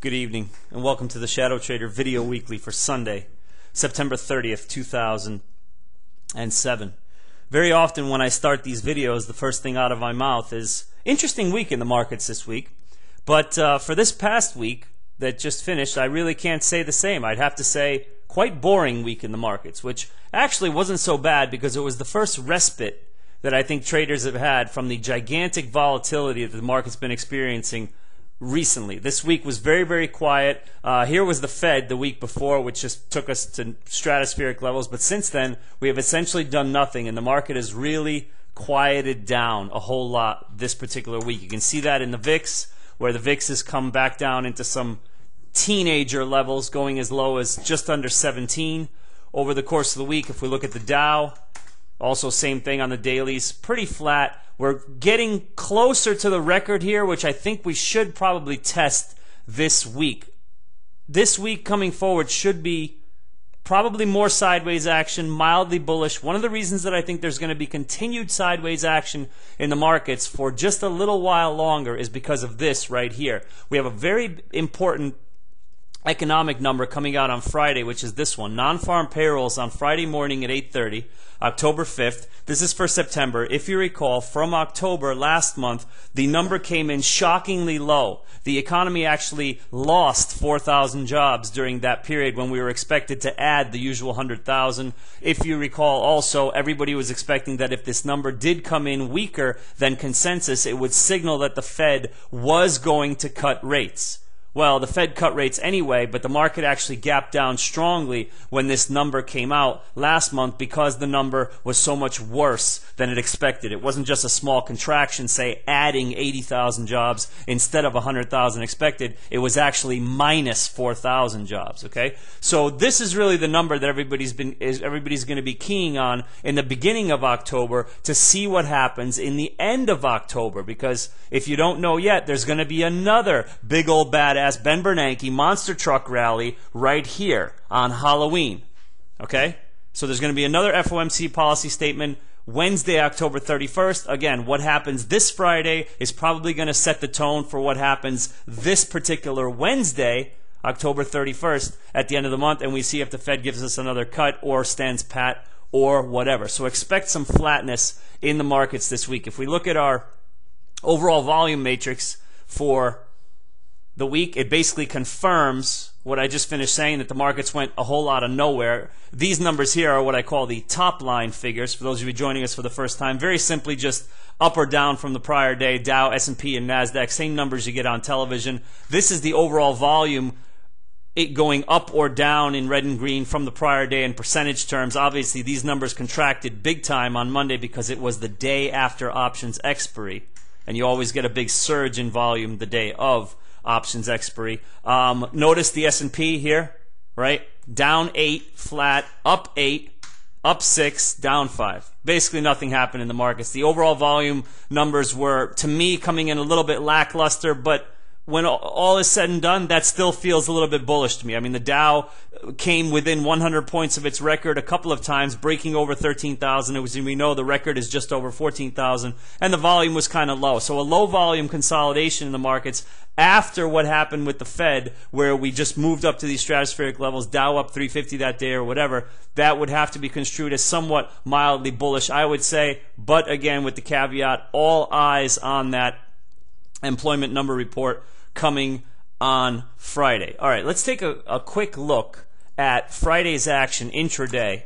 Good evening, and welcome to the ShadowTrader Video Weekly for Sunday, September 30th, 2007. Very often when I start these videos, the first thing out of my mouth is, interesting week in the markets this week. But for this past week that just finished, I really can't say the same. I'd have to say, quite boring week in the markets, which actually wasn't so bad because it was the first respite that I think traders have had from the gigantic volatility that the market's been experiencing recently. This week was very, very quiet. Here was the Fed the week before, which just took us to stratospheric levels. But since then, we have essentially done nothing, and the market has really quieted down a whole lot this particular week. You can see that in the VIX, where the VIX has come back down into some teenager levels, going as low as just under 17 over the course of the week. If we look at the Dow, also same thing on the dailies, pretty flat. We're getting closer to the record here, which I think we should probably test this week. This week coming forward should be probably more sideways action, mildly bullish. One of the reasons that I think there's going to be continued sideways action in the markets for just a little while longer is because of this right here. We have a very important economic number coming out on Friday, which is this one. Non-farm payrolls on Friday morning at 8:30, October 5th. This is for September. If you recall, from October last month, the number came in shockingly low. The economy actually lost 4,000 jobs during that period when we were expected to add the usual 100,000. If you recall also, everybody was expecting that if this number did come in weaker than consensus, it would signal that the Fed was going to cut rates. Well, the Fed cut rates anyway, but the market actually gapped down strongly when this number came out last month because the number was so much worse than it expected. It wasn't just a small contraction, say adding 80,000 jobs instead of 100,000 expected. It was actually minus 4,000 jobs, okay? So this is really the number that everybody's going to be keying on in the beginning of October to see what happens in the end of October, because if you don't know yet, there's going to be another big old badass Ben Bernanke monster truck rally right here on Halloween. Okay? So there's going to be another FOMC policy statement Wednesday, October 31st. Again, what happens this Friday is probably going to set the tone for what happens this particular Wednesday, October 31st, at the end of the month, and we see if the Fed gives us another cut or stands pat or whatever. So expect some flatness in the markets this week. If we look at our overall volume matrix for the week, it basically confirms what I just finished saying, that the markets went a whole lot of nowhere. These numbers here are what I call the top line figures, for those of you joining us for the first time. Very simply just up or down from the prior day, Dow, S&P, and NASDAQ, same numbers you get on television. This is the overall volume, it going up or down in red and green from the prior day in percentage terms. Obviously, these numbers contracted big time on Monday because it was the day after options expiry, and you always get a big surge in volume the day of options expiry. Notice the S&P here, right? Down 8, flat, up 8, up 6, down 5. Basically nothing happened in the markets. The overall volume numbers were, to me, coming in a little bit lackluster, but when all is said and done, that still feels a little bit bullish to me. I mean, the Dow came within 100 points of its record a couple of times, breaking over 13,000. We know the record is just over 14,000, and the volume was kind of low. So a low volume consolidation in the markets after what happened with the Fed, where we just moved up to these stratospheric levels, Dow up 350 that day or whatever, that would have to be construed as somewhat mildly bullish, I would say. But again, with the caveat, all eyes on that employment number report coming on Friday. All right, let's take a quick look at Friday's action intraday.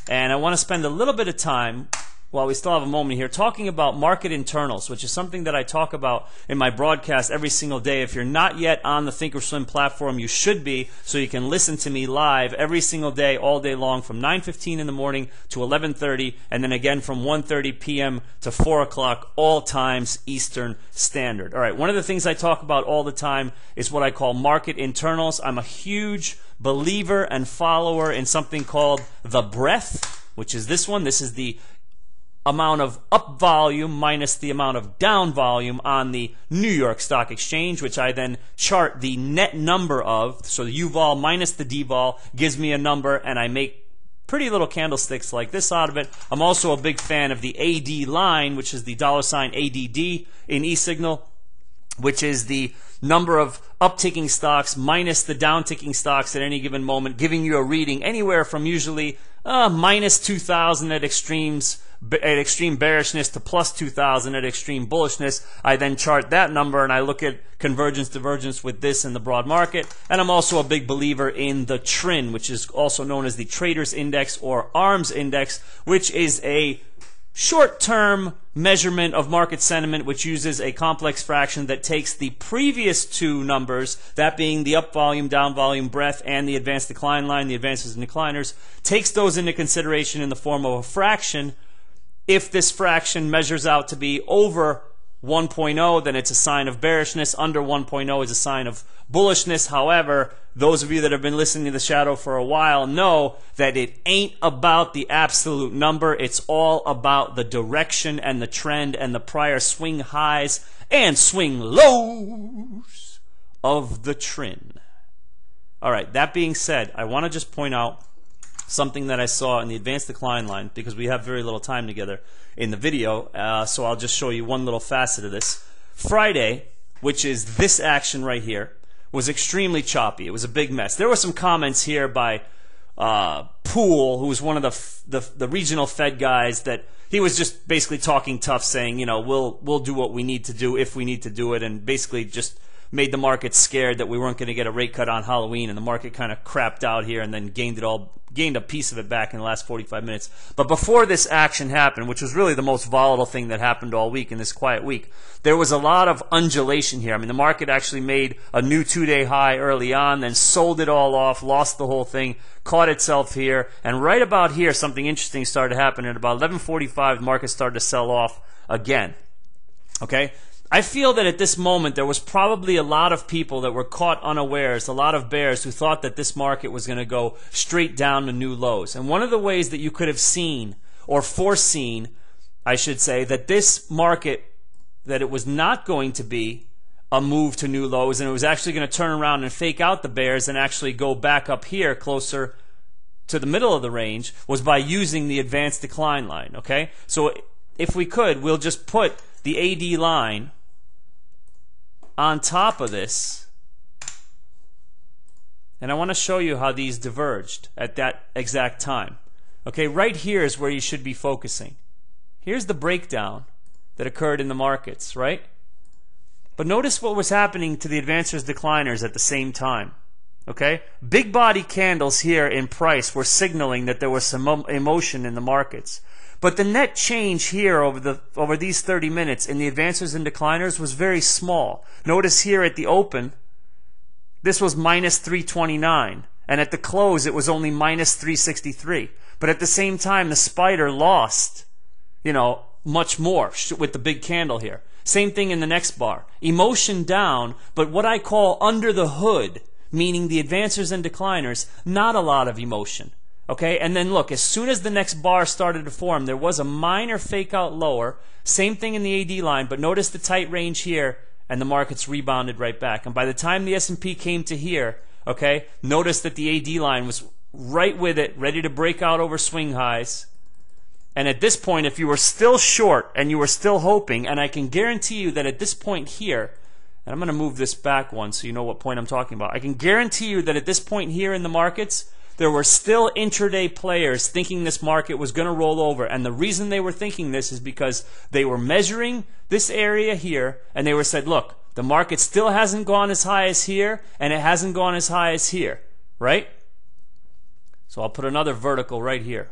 And I want to spend a little bit of time, while we still have a moment here, talking about market internals, which is something that I talk about in my broadcast every single day. If you're not yet on the Thinkorswim platform, you should be, so you can listen to me live every single day, all day long, from 9:15 in the morning to 11:30, and then again from 1:30 p.m. to 4 o'clock, all times Eastern Standard. All right, one of the things I talk about all the time is what I call market internals. I'm a huge believer and follower in something called the breadth, which is this one. This is the amount of up volume minus the amount of down volume on the New York Stock Exchange, which I then chart the net number of. So the U-vol minus the D-vol gives me a number, and I make pretty little candlesticks like this out of it. I'm also a big fan of the AD line, which is the $ADD in eSignal, which is the number of upticking stocks minus the downticking stocks at any given moment, giving you a reading anywhere from usually minus 2,000 at extreme bearishness to plus 2,000 at extreme bullishness. I then chart that number and I look at convergence, divergence with this in the broad market. And I'm also a big believer in the TRIN, which is also known as the Traders Index or ARMS Index, which is a short-term measurement of market sentiment, which uses a complex fraction that takes the previous two numbers, that being the up volume, down volume, breadth, and the advanced decline line, the advances and decliners, takes those into consideration in the form of a fraction. If this fraction measures out to be over 1.0, then it's a sign of bearishness. Under 1.0 is a sign of bullishness. However, those of you that have been listening to The Shadow for a while know that it ain't about the absolute number. It's all about the direction and the trend and the prior swing highs and swing lows of the trend. All right, that being said, I want to just point out something that I saw in the advanced decline line, because we have very little time together in the video, so I'll just show you one little facet of this. Friday, which is this action right here, was extremely choppy. It was a big mess. There were some comments here by Poole, who was one of the regional Fed guys, that he was just basically talking tough, saying, you know, we'll do what we need to do if we need to do it, and basically just made the market scared that we weren't going to get a rate cut on Halloween, and the market kind of crapped out here and then gained a piece of it back in the last 45 minutes. But before this action happened, which was really the most volatile thing that happened all week in this quiet week, there was a lot of undulation here. I mean, the market actually made a new two-day high early on, then sold it all off, lost the whole thing, caught itself here, and right about here, something interesting started to happen. At about 11:45, the market started to sell off again. Okay? I feel that at this moment there was probably a lot of people that were caught unawares, a lot of bears who thought that this market was going to go straight down to new lows. And one of the ways that you could have seen, or foreseen, I should say, that this market, that it was not going to be a move to new lows, and it was actually going to turn around and fake out the bears and actually go back up here closer to the middle of the range, was by using the advanced decline line. Okay? So if we could, we'll just put the AD line on top of this, and I want to show you how these diverged at that exact time. Okay, right here is where you should be focusing. Here's the breakdown that occurred in the markets, right? But notice what was happening to the advancers decliners at the same time. Okay, big body candles here in price were signaling that there was some emotion in the markets. But the net change here over these 30 minutes in the advancers and decliners was very small. Notice here at the open, this was minus 329, and at the close it was only minus 363. But at the same time, the spider lost, you know, much more with the big candle here. Same thing in the next bar. Emotion down, but what I call under the hood, meaning the advancers and decliners, not a lot of emotion. Okay, and then look, as soon as the next bar started to form, there was a minor fake out lower. Same thing in the AD line, but notice the tight range here, and the markets rebounded right back. And by the time the S&P came to here, okay, notice that the AD line was right with it, ready to break out over swing highs. And at this point, if you were still short and you were still hoping, and I can guarantee you that at this point here, and I'm going to move this back one so you know what point I'm talking about. I can guarantee you that at this point here in the markets, there were still intraday players thinking this market was going to roll over. And the reason they were thinking this is because they were measuring this area here, and they were said, look, the market still hasn't gone as high as here, and it hasn't gone as high as here, right? So I'll put another vertical right here.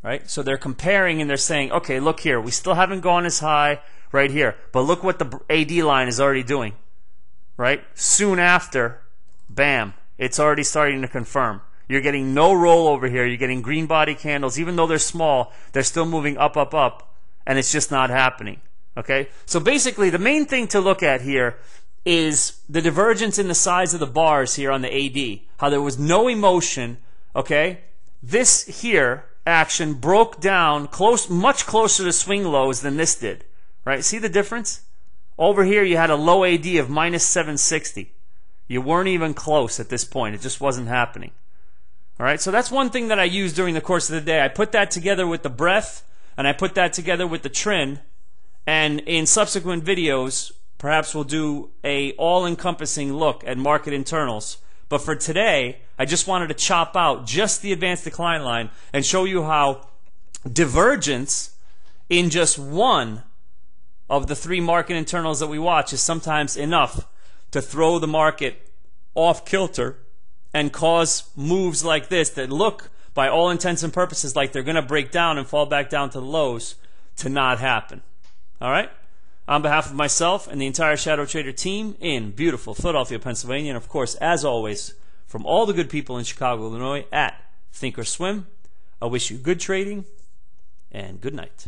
Right? So they're comparing and they're saying, okay, look here, we still haven't gone as high right here, but look what the AD line is already doing. Right? Soon after, bam, it's already starting to confirm. You're getting no roll over here. You're getting green body candles. Even though they're small, they're still moving up, up, up, and it's just not happening. Okay? So basically, the main thing to look at here is the divergence in the size of the bars here on the AD. How there was no emotion. Okay? This here action broke down much closer to swing lows than this did. Right? See the difference? Over here you had a low AD of minus 760. You weren't even close at this point. It just wasn't happening. Alright, so that's one thing that I used during the course of the day. I put that together with the breadth and I put that together with the trend, and in subsequent videos, perhaps we'll do a all-encompassing look at market internals. But for today, I just wanted to chop out just the advanced decline line and show you how divergence in just one of the 3 market internals that we watch is sometimes enough to throw the market off kilter and cause moves like this that look, by all intents and purposes, like they're going to break down and fall back down to the lows, to not happen. All right? On behalf of myself and the entire ShadowTrader team in beautiful Philadelphia, Pennsylvania, and of course, as always, from all the good people in Chicago, Illinois at Thinkorswim, I wish you good trading and good night.